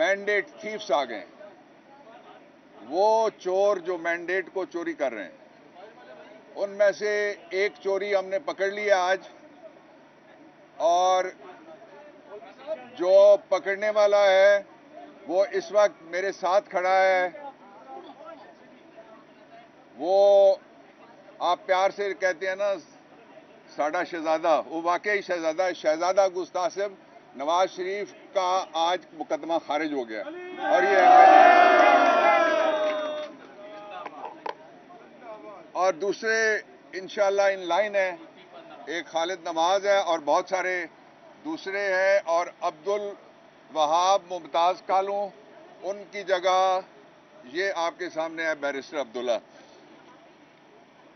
Mandate thieves आ गए। वो चोर जो मैंडेट को चोरी कर रहे हैं, उनमें से एक चोरी हमने पकड़ लिया आज, और जो पकड़ने वाला है वो इस वक्त मेरे साथ खड़ा है। वो आप प्यार से कहते हैं ना साडा शहजादा, वो वाकई शहजादा है। शहजादा गुस्तासिब नवाज शरीफ का आज मुकदमा खारिज हो गया और ये और दूसरे इंशाल्लाह इन लाइन है। एक खालिद नवाज है और बहुत सारे दूसरे हैं, और अब्दुल वहाब मुमताज कालू, उनकी जगह ये आपके सामने है बैरिस्टर अब्दुल्ला।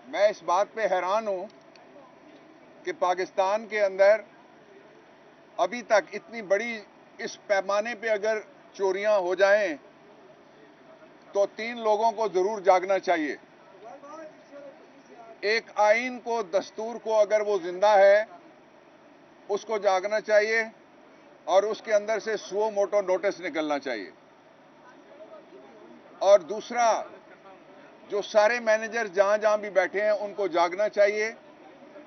मैं इस बात पे हैरान हूं कि पाकिस्तान के अंदर अभी तक इतनी बड़ी इस पैमाने पे अगर चोरियां हो जाएं तो 3 लोगों को जरूर जागना चाहिए। एक आइन को, दस्तूर को अगर वो जिंदा है उसको जागना चाहिए, और उसके अंदर से सुओ मोटो नोटिस निकलना चाहिए। और दूसरा, जो सारे मैनेजर जहां जहां भी बैठे हैं उनको जागना चाहिए।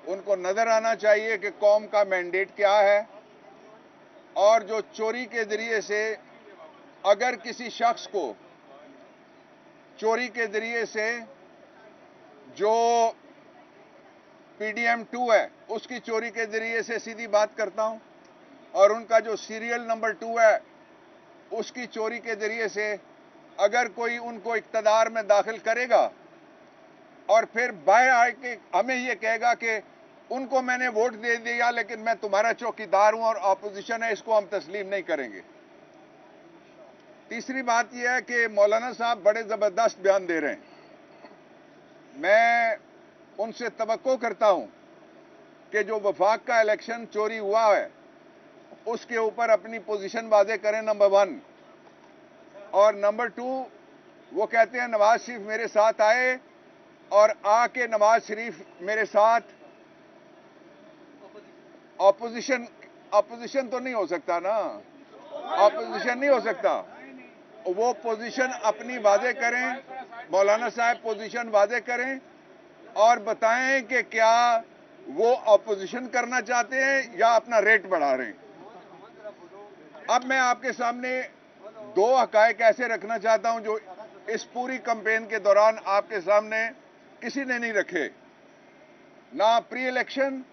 उनको नजर आना चाहिए कि कौम का मैंडेट क्या है, और जो चोरी के जरिए से अगर किसी शख्स को चोरी के जरिए से जो PDM 2 है उसकी चोरी के जरिए से, सीधी बात करता हूं, और उनका जो सीरियल नंबर 2 है उसकी चोरी के जरिए से अगर कोई उनको इक्तदार में दाखिल करेगा और फिर बाहर आके हमें यह कहेगा कि उनको मैंने वोट दे दिया लेकिन मैं तुम्हारा चौकीदार हूं और ऑपोजिशन है, इसको हम तस्लीम नहीं करेंगे। तीसरी बात यह है कि मौलाना साहब बड़े जबरदस्त बयान दे रहे हैं। मैं उनसे तवक्को करता हूं कि जो वफाक का इलेक्शन चोरी हुआ है उसके ऊपर अपनी पोजीशन वाजे करें, नंबर 1। और नंबर 2, वो कहते हैं नवाज शरीफ मेरे साथ आए, और आके नवाज शरीफ मेरे साथ ऑपोजिशन तो नहीं हो सकता ना, ऑपोजिशन नहीं हो सकता। वो पोजीशन अपनी वाजे करें, मौलाना साहब पोजीशन वाजे करें और बताएं कि क्या वो ऑपोजिशन करना चाहते हैं या अपना रेट बढ़ा रहे हैं। अब मैं आपके सामने 2 हकायक ऐसे रखना चाहता हूं जो इस पूरी कैंपेन के दौरान आपके सामने किसी ने नहीं रखे, ना प्री इलेक्शन,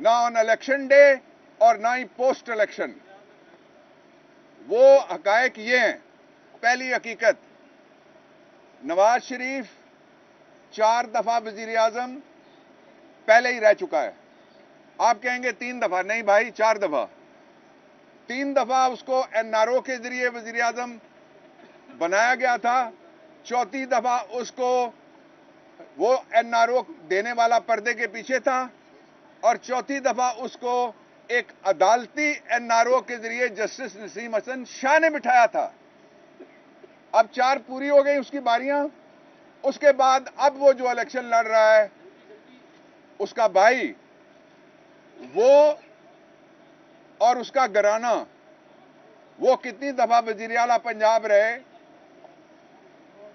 ना ऑन इलेक्शन डे, और ना ही पोस्ट इलेक्शन। वो हकायक ये हैं। पहली हकीकत, नवाज शरीफ 4 दफा वजीर आजम पहले ही रह चुका है। आप कहेंगे 3 दफा, नहीं भाई 4 दफा। 3 दफा उसको NRO के जरिए वजीर आजम बनाया गया था। चौथी दफा उसको वो NRO देने वाला पर्दे के पीछे था, और चौथी दफा उसको एक अदालती NRO के जरिए जस्टिस नसीम हसन शाह ने बिठाया था। अब 4 पूरी हो गई उसकी बारियां। उसके बाद अब वो जो इलेक्शन लड़ रहा है उसका भाई, वो और उसका घराना, वो कितनी दफा वजीर आला पंजाब रहे?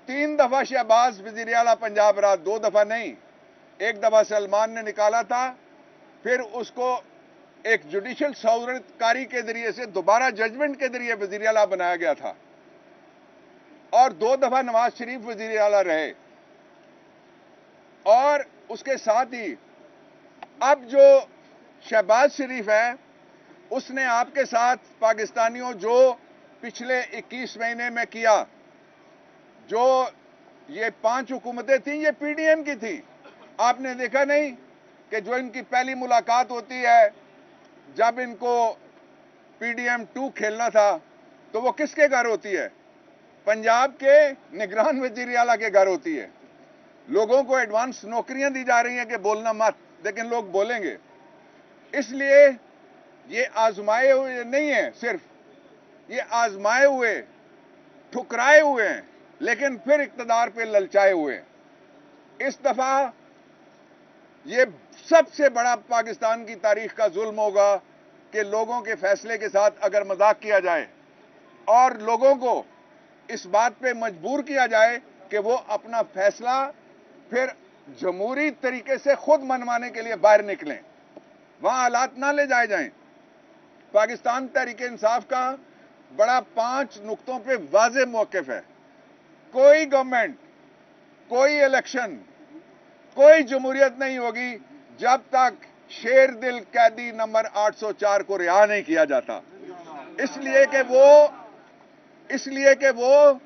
3 दफा शहबाज वजीर आला पंजाब रहा, 2 दफा नहीं। 1 दफा सलमान ने निकाला था, फिर उसको एक जुडिशियल सौरतकारी के जरिए से दोबारा जजमेंट के जरिए वजीर आला बनाया गया था, और 2 दफा नवाज शरीफ वजीर आला रहे। और उसके साथ ही अब जो शहबाज शरीफ है उसने आपके साथ पाकिस्तानियों जो पिछले 21 महीने में किया, जो ये 5 हुकूमतें थी ये PDM की थी। आपने देखा नहीं कि जो इनकी पहली मुलाकात होती है, जब इनको PDM 2 खेलना था तो वो किसके घर होती है? पंजाब के निगरान वजीर आला के घर होती है। लोगों को एडवांस नौकरियां दी जा रही हैं कि बोलना मत, लेकिन लोग बोलेंगे। इसलिए ये आजमाए हुए नहीं है, सिर्फ ये आजमाए हुए, ठुकराए हुए हैं, लेकिन फिर इक्तदार पे ललचाए हुए हैं। इस दफा ये सबसे बड़ा पाकिस्तान की तारीख का जुल्म होगा कि लोगों के फैसले के साथ अगर मजाक किया जाए और लोगों को इस बात पे मजबूर किया जाए कि वो अपना फैसला फिर जमहूरी तरीके से खुद मनवाने के लिए बाहर निकलें, वहां हालात ना ले जाए जाएं। पाकिस्तान तहरीक इंसाफ का बड़ा 5 नुक्तों पे वाज़ेह मौक़िफ़ है। कोई गवर्नमेंट, कोई इलेक्शन, कोई जमहूरियत नहीं होगी जब तक शेर दिल कैदी नंबर 804 को रिहा नहीं किया जाता। इसलिए कि वो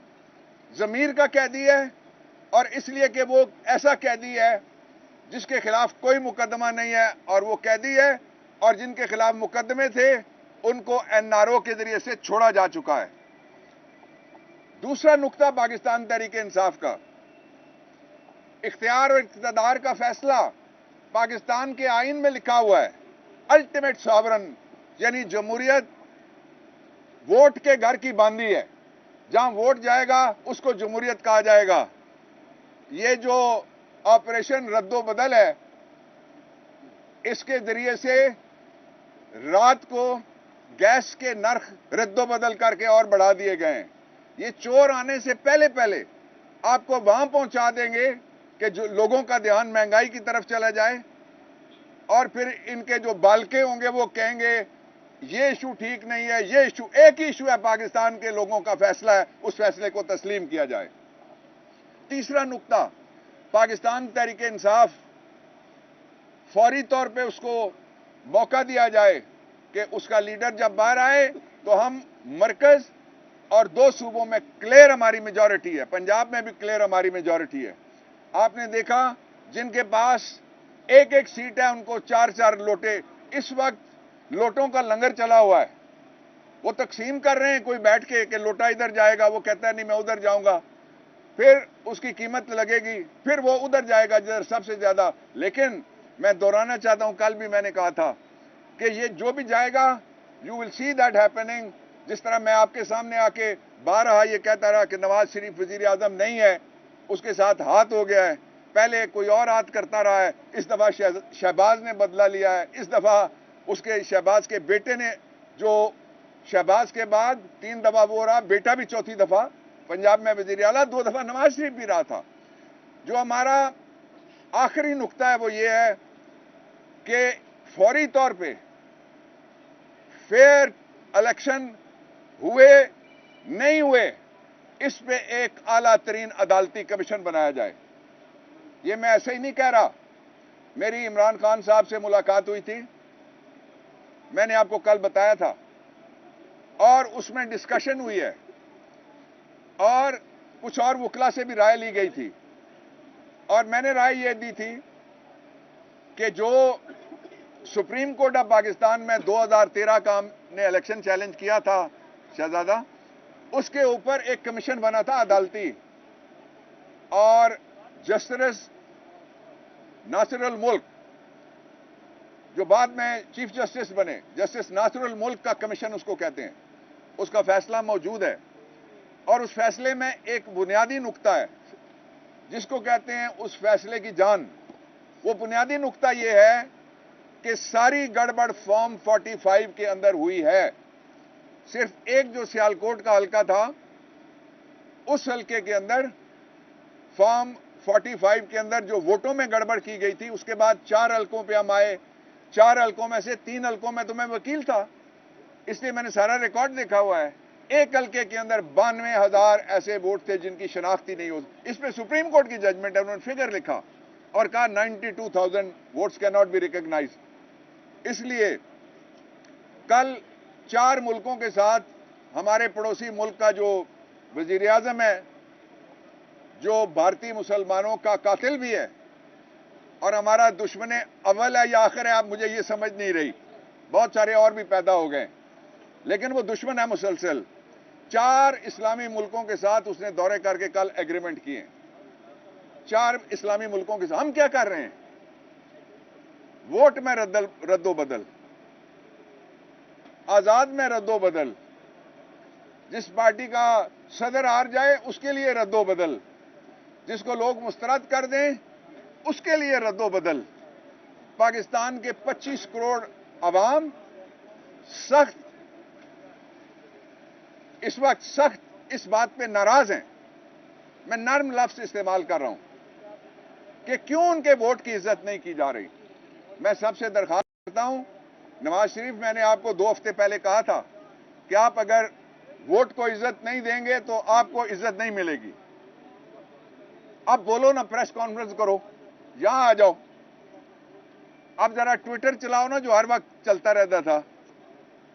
ज़मीर का कैदी है और इसलिए कि वो ऐसा कैदी है जिसके खिलाफ कोई मुकदमा नहीं है, और वो कैदी है और जिनके खिलाफ मुकदमे थे उनको एनआरओ के जरिए से छोड़ा जा चुका है। दूसरा नुक्ता पाकिस्तान तहरीक इंसाफ का, इख्तियार और इक़्तिदार का फैसला पाकिस्तान के आइन में लिखा हुआ है। अल्टीमेट सॉवरन यानी जमहूरियत वोट के घर की बांदी है, जहां वोट जाएगा उसको जमहूरियत कहा जाएगा। ये जो ऑपरेशन रद्दो बदल है, इसके जरिए से रात को गैस के नर्ख रद्दो बदल करके और बढ़ा दिए गए हैं। ये चोर आने से पहले पहले आपको वहां पहुंचा देंगे कि जो लोगों का ध्यान महंगाई की तरफ चला जाए, और फिर इनके जो बालके होंगे वो कहेंगे ये इशू ठीक नहीं है, ये इशू एक ही इशू है, पाकिस्तान के लोगों का फैसला है, उस फैसले को तस्लीम किया जाए। तीसरा नुक्ता, पाकिस्तान तहरीक इंसाफ फौरी तौर पे उसको मौका दिया जाए कि उसका लीडर जब बाहर आए तो हम मरकज और 2 सूबों में क्लियर हमारी मेजॉरिटी है, पंजाब में भी क्लियर हमारी मेजॉरिटी है। आपने देखा जिनके पास एक एक सीट है उनको 4-4 लोटे, इस वक्त लोटों का लंगर चला हुआ है, वो तकसीम कर रहे हैं। कोई बैठ के कि लोटा इधर जाएगा, वो कहता है नहीं मैं उधर जाऊंगा, फिर उसकी कीमत लगेगी, फिर वो उधर जाएगा जिधर सबसे ज्यादा। लेकिन मैं दोहराना चाहता हूं, कल भी मैंने कहा था कि ये जो भी जाएगा you will see that happening. जिस तरह मैं आपके सामने आके बारहा ये कहता रहा कि नवाज शरीफ वजीर आजम नहीं है, उसके साथ हाथ हो गया है, पहले कोई और हाथ करता रहा है, इस दफा शहबाज ने बदला लिया है, इस दफा उसके शहबाज के बेटे ने, जो शहबाज के बाद 3 दफा वो रहा, बेटा भी 4थी दफा पंजाब में वजीर आला, 2 दफा नवाज शरीफ भी रहा था। जो हमारा आखिरी नुक्ता है वो ये है कि फौरी तौर पे फेयर इलेक्शन हुए नहीं हुए, इस पे एक आला तरीन अदालती कमीशन बनाया जाए। ये मैं ऐसे ही नहीं कह रहा, मेरी इमरान खान साहब से मुलाकात हुई थी, मैंने आपको कल बताया था, और उसमें डिस्कशन हुई है और कुछ और वकला से भी राय ली गई थी, और मैंने राय ये दी थी कि जो सुप्रीम कोर्ट ऑफ पाकिस्तान में 2013 का हमने इलेक्शन चैलेंज किया था शहजादा, उसके ऊपर एक कमीशन बना था अदालती, और जस्टिस नासिरुल मुल्क जो बाद में चीफ जस्टिस बने, जस्टिस नासिरुल मुल्क का कमीशन उसको कहते हैं, उसका फैसला मौजूद है। और उस फैसले में एक बुनियादी नुक्ता है जिसको कहते हैं उस फैसले की जान। वो बुनियादी नुक्ता ये है कि सारी गड़बड़ फॉर्म 45 के अंदर हुई है। सिर्फ एक जो सियालकोट का हल्का था, उस हल्के के अंदर फॉर्म 45 के अंदर जो वोटों में गड़बड़ की गई थी, उसके बाद 4 हल्कों पे हम आए, 4 हल्कों में से 3 हल्कों में तो मैं वकील था, इसलिए मैंने सारा रिकॉर्ड देखा हुआ है। एक हल्के के अंदर 92,000 ऐसे वोट थे जिनकी शनाख्ती नहीं हो, इस पे सुप्रीम कोर्ट की जजमेंट है, उन्होंने फिगर लिखा और कहा 92,000 votes can not be recognise. इसलिए कल 4 मुल्कों के साथ हमारे पड़ोसी मुल्क का जो वजीर आजम है, जो भारतीय मुसलमानों का कातिल भी है और हमारा दुश्मन अव्वल है या आखिर है, आप मुझे ये समझ नहीं रही, बहुत सारे और भी पैदा हो गए, लेकिन वो दुश्मन है मुसलसल। 4 इस्लामी मुल्कों के साथ उसने दौरे करके कल एग्रीमेंट किए, 4 इस्लामी मुल्कों के साथ। हम क्या कर रहे हैं? वोट में रद्दो बदल, आजाद में रद्दो बदल, जिस पार्टी का सदर हार जाए उसके लिए रद्दो बदल, जिसको लोग मुस्तरद कर दें उसके लिए रद्दो बदल। पाकिस्तान के 25 करोड़ अवाम इस वक्त सख्त इस बात पे नाराज हैं, मैं नर्म लफ्ज इस्तेमाल कर रहा हूं, कि क्यों उनके वोट की इज्जत नहीं की जा रही। मैं सबसे दरखास्त करता हूं, नवाज शरीफ, मैंने आपको 2 हफ्ते पहले कहा था कि आप अगर वोट को इज्जत नहीं देंगे तो आपको इज्जत नहीं मिलेगी। अब बोलो ना, प्रेस कॉन्फ्रेंस करो, यहां आ जाओ। अब जरा ट्विटर चलाओ ना, जो हर वक्त चलता रहता था।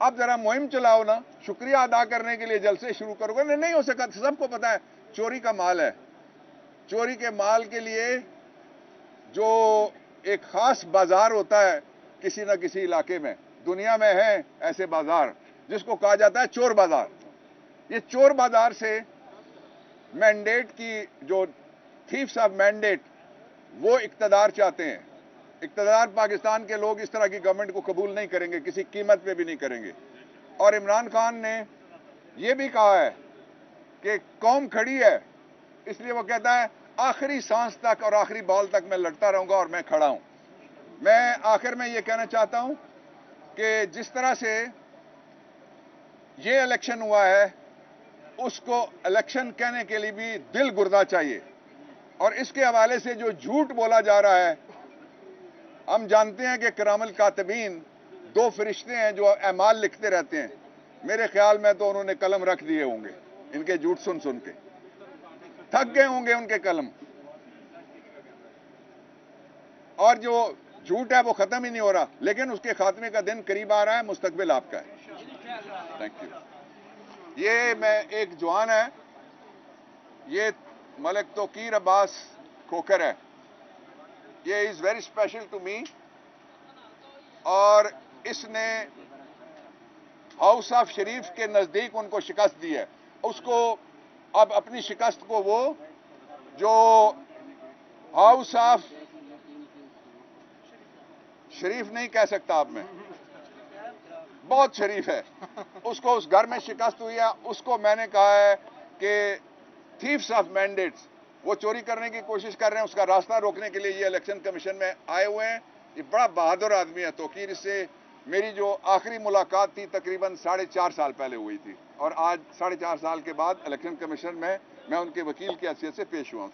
अब जरा मुहिम चलाओ ना, शुक्रिया अदा करने के लिए जलसे शुरू करोगे। नहीं हो सका, सबको पता है चोरी का माल है। चोरी के माल के लिए जो एक खास बाजार होता है किसी न किसी इलाके में, दुनिया में है ऐसे बाजार, जिसको कहा जाता है चोर बाजार। ये चोर बाजार से मैंडेट की, जो थीफ्स ऑफ मैंडेट, वो इक्तदार चाहते हैं। इक्तदार पाकिस्तान के लोग इस तरह की गवर्नमेंट को कबूल नहीं करेंगे, किसी कीमत पे भी नहीं करेंगे। और इमरान खान ने यह भी कहा है कि कौम खड़ी है, इसलिए वो कहता है आखिरी सांस तक और आखिरी बॉल तक मैं लड़ता रहूंगा और मैं खड़ा हूं। मैं आखिर में यह कहना चाहता हूं कि जिस तरह से ये इलेक्शन हुआ है, उसको इलेक्शन कहने के लिए भी दिल गुर्दा चाहिए। और इसके हवाले से जो झूठ बोला जा रहा है, हम जानते हैं कि करामुल कातिबीन 2 फरिश्ते हैं जो अमाल लिखते रहते हैं। मेरे ख्याल में तो उन्होंने कलम रख दिए होंगे, इनके झूठ सुन सुन के थक गए होंगे उनके कलम, और जो झूठ है वो खत्म ही नहीं हो रहा। लेकिन उसके खात्मे का दिन करीब आ रहा है, मुस्तकबिल आपका है। Thank you. ये मैं एक जवान है, ये मलिक तोकीर अब्बास खोकर है। ये is very special to me, और इसने हाउस ऑफ शरीफ के नजदीक उनको शिकस्त दी है। उसको अब अपनी शिकस्त को वो जो हाउस ऑफ शरीफ नहीं कह सकता, अब मैं बहुत शरीफ है, उसको उस घर में शिकस्त हुई है। उसको मैंने कहा है कि थीफ्स ऑफ मैंडेट्स, वो चोरी करने की कोशिश कर रहे हैं, उसका रास्ता रोकने के लिए ये इलेक्शन कमीशन में आए हुए हैं। ये बड़ा बहादुर आदमी है तोकीर। इससे मेरी जो आखिरी मुलाकात थी तकरीबन 4.5 साल पहले हुई थी, और आज 4.5 साल के बाद इलेक्शन कमीशन में मैं उनके वकील की हैसियत से पेश हुआ हूं।